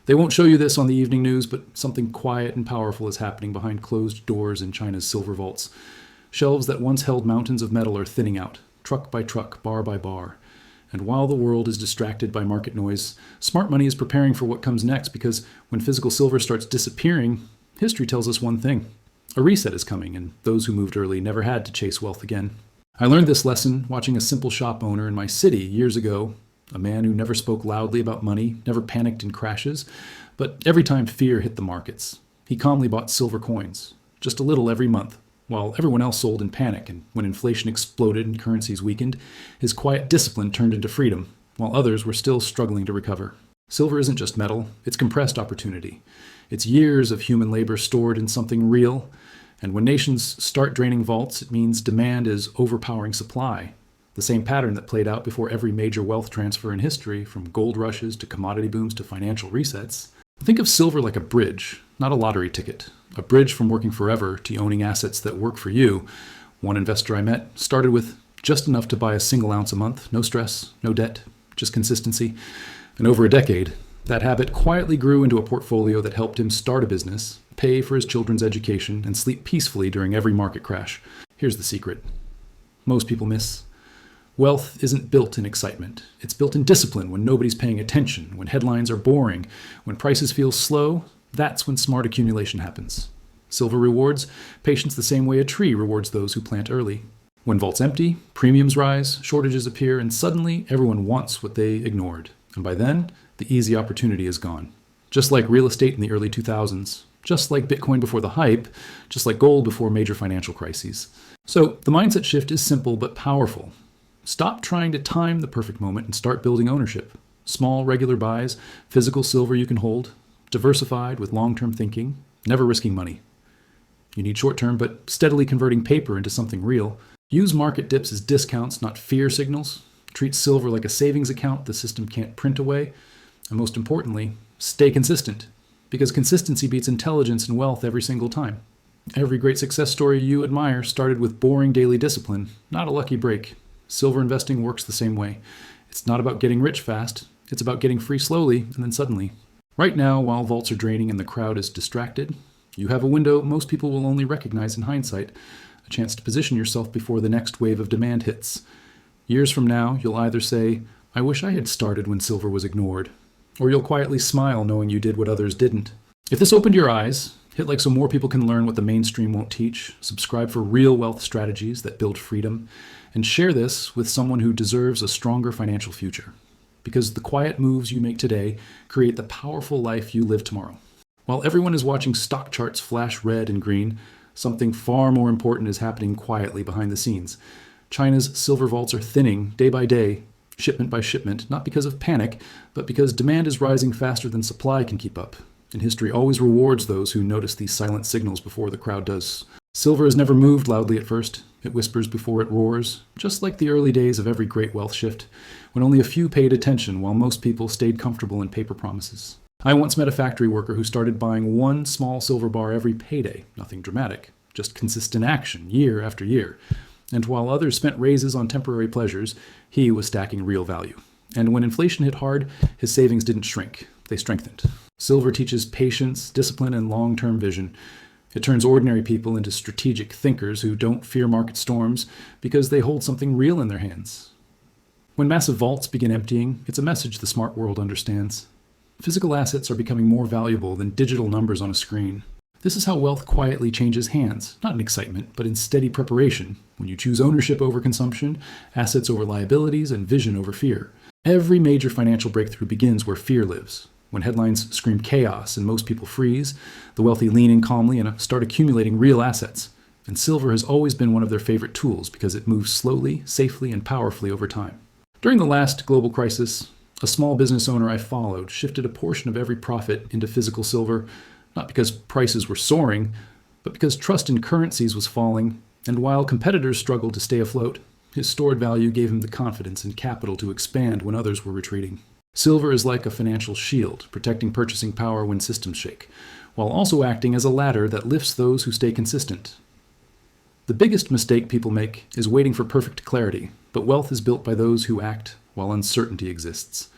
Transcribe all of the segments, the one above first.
They won't show you this on the evening news, but something quiet and powerful is happening behind closed doors in China's silver vaults. Shelves that once held mountains of metal are thinning out, truck by truck, bar by bar. And while the world is distracted by market noise, smart money is preparing for what comes next, because when physical silver starts disappearing, history tells us one thing. A reset is coming, and those who moved early never had to chase wealth again. I learned this lesson watching a simple shop owner in my city years ago, a man who never spoke loudly about money, never panicked in crashes, but every time fear hit the markets, he calmly bought silver coins, just a little every month, while everyone else sold in panic. And when inflation exploded and currencies weakened, his quiet discipline turned into freedom, while others were still struggling to recover. Silver isn't just metal, it's compressed opportunity. It's years of human labor stored in something real, and when nations start draining vaults, it means demand is overpowering supply. The same pattern that played out before every major wealth transfer in history, from gold rushes to commodity booms to financial resets. Think of silver like a bridge, not a lottery ticket. A bridge from working forever to owning assets that work for you. One investor I met started with just enough to buy a single ounce a month, no stress, no debt, just consistency. And over a decade, that habit quietly grew into a portfolio that helped him start a business, pay for his children's education, and sleep peacefully during every market crash. Here's the secret most people miss. Wealth isn't built in excitement. It's built in discipline when nobody's paying attention, when headlines are boring, when prices feel slow. That's when smart accumulation happens. Silver rewards patience the same way a tree rewards those who plant early. When vaults empty, premiums rise, shortages appear, and suddenly everyone wants what they ignored. And by then, the easy opportunity is gone. Just like real estate in the early 2000s, just like Bitcoin before the hype, just like gold before major financial crises. So the mindset shift is simple but powerful. Stop trying to time the perfect moment and start building ownership. Small, regular buys, physical silver you can hold, diversified with long-term thinking, never risking money. You need short-term but steadily converting paper into something real. Use market dips as discounts, not fear signals. Treat silver like a savings account the system can't print away. And most importantly, stay consistent, because consistency beats intelligence and wealth every single time. Every great success story you admire started with boring daily discipline, not a lucky break. Silver investing works the same way. It's not about getting rich fast. It's about getting free slowly and then suddenly. Right now, while vaults are draining and the crowd is distracted, you have a window most people will only recognize in hindsight, a chance to position yourself before the next wave of demand hits. Years from now, you'll either say, "I wish I had started when silver was ignored," or you'll quietly smile knowing you did what others didn't. If this opened your eyes, hit like so more people can learn what the mainstream won't teach, subscribe for real wealth strategies that build freedom, and share this with someone who deserves a stronger financial future. Because the quiet moves you make today create the powerful life you live tomorrow. While everyone is watching stock charts flash red and green, something far more important is happening quietly behind the scenes. China's silver vaults are thinning day by day, shipment by shipment, not because of panic, but because demand is rising faster than supply can keep up. And history always rewards those who notice these silent signals before the crowd does. Silver has never moved loudly at first. It whispers before it roars, just like the early days of every great wealth shift, when only a few paid attention while most people stayed comfortable in paper promises. I once met a factory worker who started buying one small silver bar every payday, nothing dramatic, just consistent action, year after year. And while others spent raises on temporary pleasures, he was stacking real value. And when inflation hit hard, his savings didn't shrink, they strengthened. Silver teaches patience, discipline, and long-term vision. It turns ordinary people into strategic thinkers who don't fear market storms because they hold something real in their hands. When massive vaults begin emptying, it's a message the smart world understands. Physical assets are becoming more valuable than digital numbers on a screen. This is how wealth quietly changes hands, not in excitement, but in steady preparation, when you choose ownership over consumption, assets over liabilities, and vision over fear. Every major financial breakthrough begins where fear lives. When headlines scream chaos and most people freeze, the wealthy lean in calmly and start accumulating real assets. And silver has always been one of their favorite tools because it moves slowly, safely, and powerfully over time. During the last global crisis, a small business owner I followed shifted a portion of every profit into physical silver, not because prices were soaring, but because trust in currencies was falling, and while competitors struggled to stay afloat, his stored value gave him the confidence and capital to expand when others were retreating. Silver is like a financial shield, protecting purchasing power when systems shake, while also acting as a ladder that lifts those who stay consistent. The biggest mistake people make is waiting for perfect clarity, but wealth is built by those who act while uncertainty exists.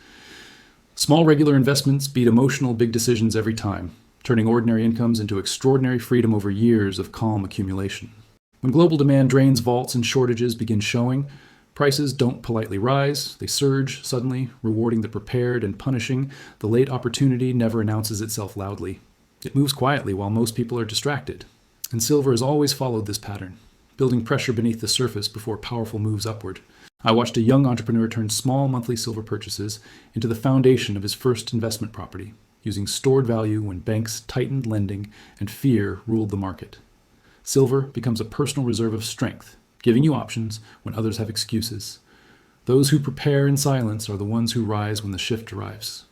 Small regular investments beat emotional big decisions every time, turning ordinary incomes into extraordinary freedom over years of calm accumulation. When global demand drains vaults and shortages begin showing, prices don't politely rise, they surge suddenly, rewarding the prepared and punishing the late opportunity never announces itself loudly. It moves quietly while most people are distracted. And silver has always followed this pattern, building pressure beneath the surface before powerful moves upward. I watched a young entrepreneur turn small monthly silver purchases into the foundation of his first investment property, using stored value when banks tightened lending and fear ruled the market. Silver becomes a personal reserve of strength, giving you options when others have excuses. Those who prepare in silence are the ones who rise when the shift arrives.